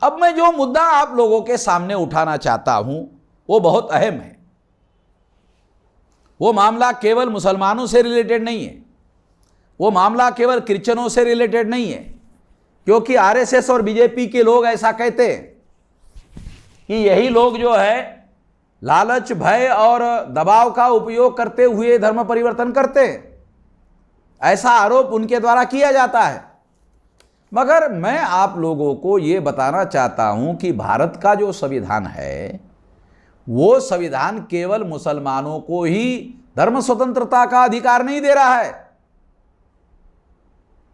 अब मैं जो मुद्दा आप लोगों के सामने उठाना चाहता हूं वो बहुत अहम है। वो मामला केवल मुसलमानों से रिलेटेड नहीं है, वो मामला केवल क्रिश्चियनों से रिलेटेड नहीं है, क्योंकि आरएसएस और बीजेपी के लोग ऐसा कहते हैं कि यही लोग जो है लालच, भय और दबाव का उपयोग करते हुए धर्म परिवर्तन करते हैं, ऐसा आरोप उनके द्वारा किया जाता है। मगर मैं आप लोगों को यह बताना चाहता हूं कि भारत का जो संविधान है वो संविधान केवल मुसलमानों को ही धर्म स्वतंत्रता का अधिकार नहीं दे रहा है।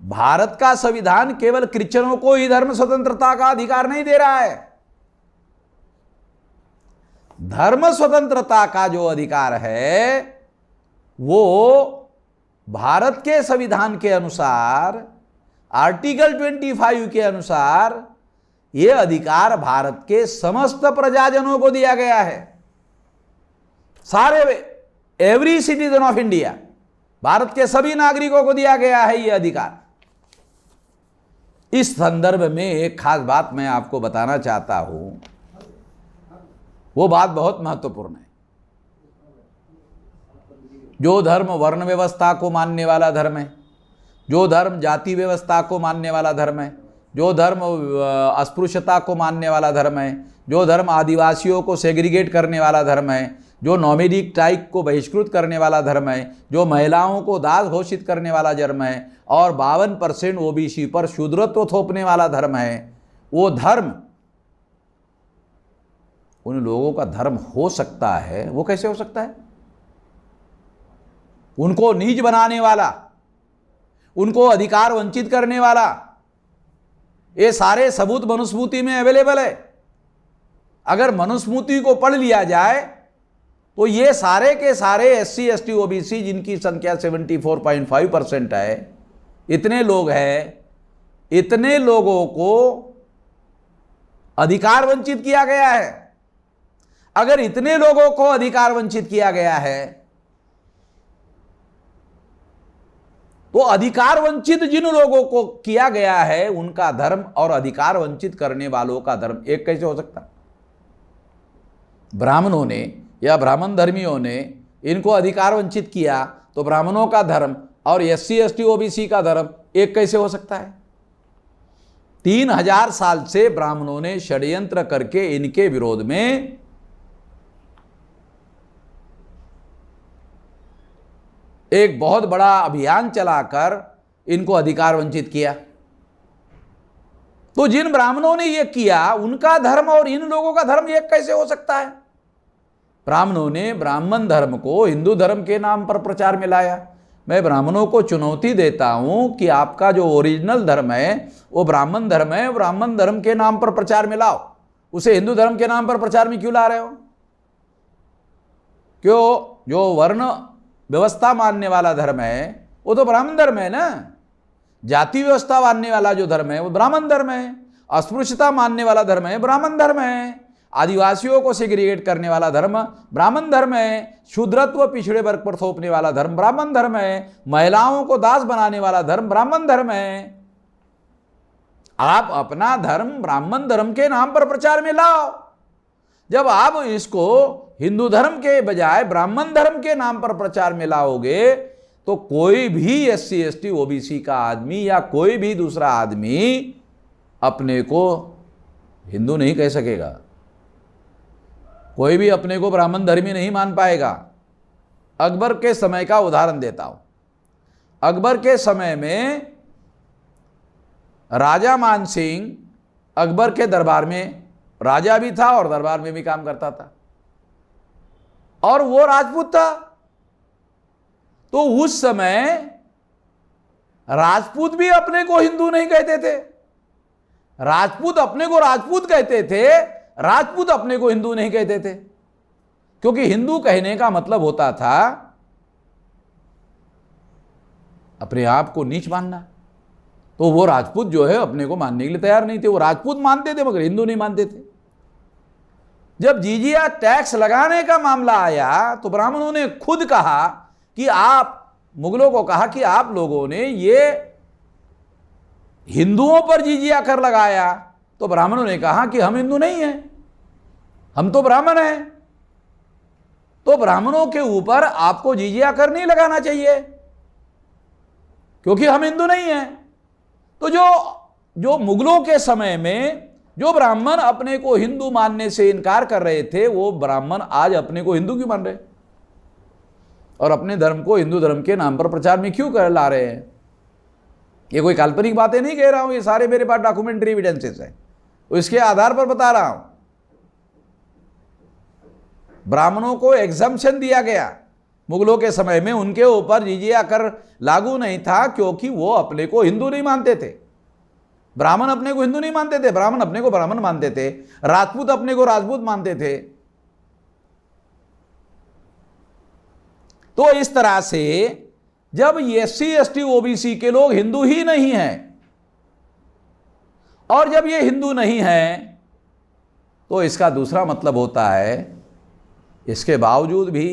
भारत का संविधान केवल क्रिश्चियनों को ही धर्म स्वतंत्रता का अधिकार नहीं दे रहा है। धर्म स्वतंत्रता का जो अधिकार है वो भारत के संविधान के अनुसार आर्टिकल 25 के अनुसार यह अधिकार भारत के समस्त प्रजाजनों को दिया गया है। सारे every citizen of India, Bharat के सभी नागरिकों को दिया गया है यह अधिकार। इस संदर्भ में एक खास बात मैं आपको बताना चाहता हूं, वो बात बहुत महत्वपूर्ण है। जो धर्म वर्ण व्यवस्था को मानने वाला धर्म है, जो धर्म जाति व्यवस्था को मानने वाला धर्म है, जो धर्म अस्पृश्यता को मानने वाला धर्म है, जो धर्म आदिवासियों को सेग्रीगेट करने वाला धर्म है, जो नॉमिडिक ट्राइब को बहिष्कृत करने वाला धर्म है, जो महिलाओं को दास घोषित करने वाला धर्म है और 52% ओबीसी पर शूद्रत्व थोपने वाला धर्म है, वो धर्म उन लोगों का धर्म हो सकता है। वो कैसे हो सकता है? उनको नीच बनाने वाला, उनको अधिकार वंचित करने वाला, ये सारे सबूत मनुस्मृति में अवेलेबल है। अगर मनुस्मृति को पढ़ लिया जाए तो ये सारे के सारे एससी एसटी ओबीसी जिनकी संख्या 74.5% है, इतने लोग हैं, इतने लोगों को अधिकार वंचित किया गया है। अगर इतने लोगों को अधिकार वंचित किया गया है तो अधिकार वंचित जिन लोगों को किया गया है उनका धर्म और अधिकार वंचित करने वालों का धर्म एक कैसे हो सकता? ब्राह्मणों ने या ब्राह्मण धर्मियों ने इनको अधिकार वंचित किया तो ब्राह्मणों का धर्म और एससी एसटी ओबीसी का धर्म एक कैसे हो सकता है? 3000 साल से ब्राह्मणों ने षड्यंत्र करके इनके विरोध में एक बहुत बड़ा अभियान चलाकर इनको अधिकार वंचित किया। तो जिन ब्राह्मणों ने यह किया उनका धर्म और इन लोगों का धर्म एक कैसे हो सकता है? ब्राह्मणों ने ब्राह्मण धर्म को हिंदू धर्म के नाम पर प्रचार में लाया। मैं ब्राह्मणों को चुनौती देता हूं कि आपका जो ओरिजिनल धर्म है वो ब्राह्मण धर्म है, ब्राह्मण धर्म के नाम पर प्रचार में लाओ, उसे हिंदू धर्म के नाम पर प्रचार में क्यों ला रहे हो? क्यों? जो वर्ण व्यवस्था मानने वाला धर्म है वो तो ब्राह्मण धर्म है ना। जाति व्यवस्था मानने वाला जो धर्म है वो ब्राह्मण धर्म है। अस्पृश्यता मानने वाला धर्म है ब्राह्मण धर्म है। आदिवासियों को सेग्रीगेट करने वाला धर्म ब्राह्मण धर्म है। शूद्रत्व पिछड़े वर्ग पर थोपने वाला धर्म ब्राह्मण धर्म है। महिलाओं को दास बनाने वाला धर्म ब्राह्मण धर्म है। आप अपना धर्म ब्राह्मण धर्म के नाम पर प्रचार में लाओ। जब आप इसको हिंदू धर्म के बजाय ब्राह्मण धर्म के नाम पर प्रचार में लाओगे तो कोई भी एससी एसटी ओबीसी का आदमी या कोई भी दूसरा आदमी अपने को हिंदू नहीं कह सकेगा, कोई भी अपने को ब्राह्मण धर्मी नहीं मान पाएगा। अकबर के समय का उदाहरण देता हूं। अकबर के समय में राजा मान सिंह अकबर के दरबार में राजा भी था और दरबार में भी काम करता था और वो राजपूत था। तो उस समय राजपूत भी अपने को हिंदू नहीं कहते थे। राजपूत अपने को राजपूत कहते थे, राजपूत अपने को हिंदू नहीं कहते थे, क्योंकि हिंदू कहने का मतलब होता था अपने आप को नीच मानना। तो वो राजपूत जो है अपने को मानने के लिए तैयार नहीं थे। वो राजपूत मानते थे मगर हिंदू नहीं मानते थे। जब जिजिया टैक्स लगाने का मामला आया तो ब्राह्मणों ने खुद कहा कि आप, मुगलों को कहा कि आप लोगों ने ये हिंदुओं पर जिजिया कर लगाया, तो ब्राह्मणों ने कहा कि हम हिंदू नहीं हैं, हम तो ब्राह्मण हैं, तो ब्राह्मणों के ऊपर आपको जिजिया कर नहीं लगाना चाहिए क्योंकि हम हिंदू नहीं हैं। तो जो मुगलों के समय में जो ब्राह्मण अपने को हिंदू मानने से इनकार कर रहे थे, वो ब्राह्मण आज अपने को हिंदू क्यों मान रहे और अपने धर्म को हिंदू धर्म के नाम पर प्रचार में क्यों कर ला रहे हैं? ये कोई काल्पनिक बातें नहीं कह रहा हूं, ये सारे मेरे पास डॉक्यूमेंट्री एविडेंसेस हैं, इसके आधार पर बता रहा हूं। ब्राह्मणों को एग्जम्पशन दिया गया मुगलों के समय में, उनके ऊपर जिजिया कर लागू नहीं था क्योंकि वो अपने को हिंदू नहीं मानते थे। ब्राह्मण अपने को हिंदू नहीं मानते थे, ब्राह्मण अपने को ब्राह्मण मानते थे, राजपूत अपने को राजपूत मानते थे। तो इस तरह से जब एससी एसटी ओबीसी के लोग हिंदू ही नहीं हैं और जब ये हिंदू नहीं हैं तो इसका दूसरा मतलब होता है, इसके बावजूद भी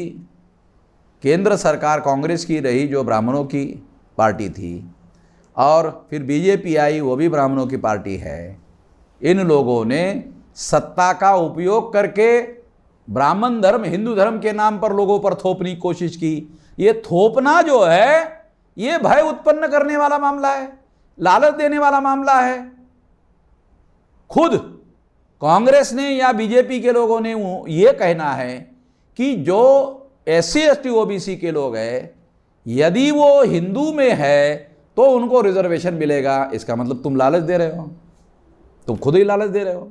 केंद्र सरकार कांग्रेस की रही जो ब्राह्मणों की पार्टी थी और फिर बीजेपी आई, वो भी ब्राह्मणों की पार्टी है। इन लोगों ने सत्ता का उपयोग करके ब्राह्मण धर्म हिंदू धर्म के नाम पर लोगों पर थोपने की कोशिश की। ये थोपना जो है ये भय उत्पन्न करने वाला मामला है, लालच देने वाला मामला है। खुद कांग्रेस ने या बीजेपी के लोगों ने ये कहना है कि जो एससी एसटी ओबीसी के लोग हैं, यदि वो हिंदू में है तो उनको रिजर्वेशन मिलेगा। इसका मतलब तुम लालच दे रहे हो, तुम खुद ही लालच दे रहे हो,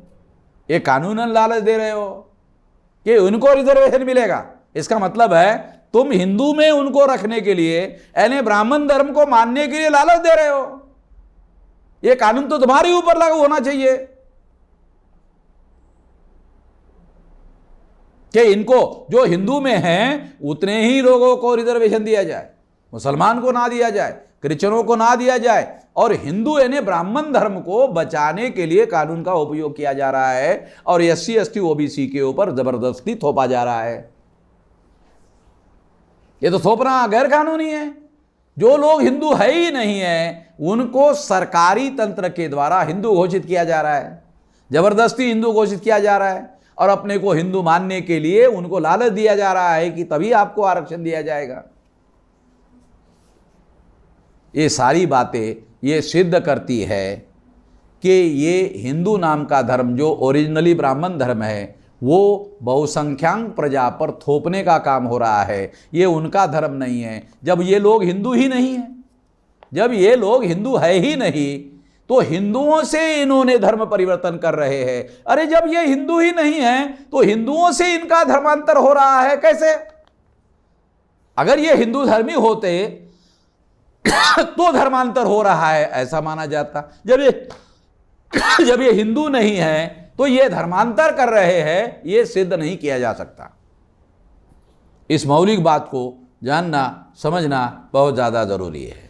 ये कानूनन लालच दे रहे हो कि उनको रिजर्वेशन मिलेगा। इसका मतलब है तुम हिंदू में उनको रखने के लिए, यानी ब्राह्मण धर्म को मानने के लिए लालच दे रहे हो। यह कानून तो तुम्हारे ऊपर लागू होना चाहिए कि इनको जो हिंदू में हैं उतने ही लोगों को रिजर्वेशन दिया जाए, मुसलमान को ना दिया जाए, क्रिश्चियनों को ना दिया जाए। और हिंदू यानी ब्राह्मण धर्म को बचाने के लिए कानून का उपयोग किया जा रहा है और एससी एसटी ओबीसी के ऊपर जबरदस्ती थोपा जा रहा है। ये तो थोपना गैर कानूनी है। जो लोग हिंदू है ही नहीं है उनको सरकारी तंत्र के द्वारा हिंदू घोषित किया जा रहा है, जबरदस्ती हिंदू घोषित किया जा रहा है और अपने को हिंदू मानने के लिए उनको लालच दिया जा रहा है कि तभी आपको आरक्षण दिया जाएगा। ये सारी बातें ये सिद्ध करती है कि ये हिंदू नाम का धर्म जो ओरिजिनली ब्राह्मण धर्म है वो बहुसंख्यांक प्रजा पर थोपने का काम हो रहा है, ये उनका धर्म नहीं है। जब ये लोग हिंदू ही नहीं हैं, जब ये लोग हिंदू है ही नहीं तो हिंदुओं से इन्होंने धर्म परिवर्तन कर रहे हैं। अरे जब ये हिंदू ही नहीं है तो हिंदुओं से इनका धर्मांतर हो रहा है कैसे? अगर ये हिंदू धर्मी होते तो धर्मांतर हो रहा है ऐसा माना जाता। जब ये हिंदू नहीं है तो ये धर्मांतर कर रहे हैं, ये सिद्ध नहीं किया जा सकता। इस मौलिक बात को जानना समझना बहुत ज्यादा जरूरी है।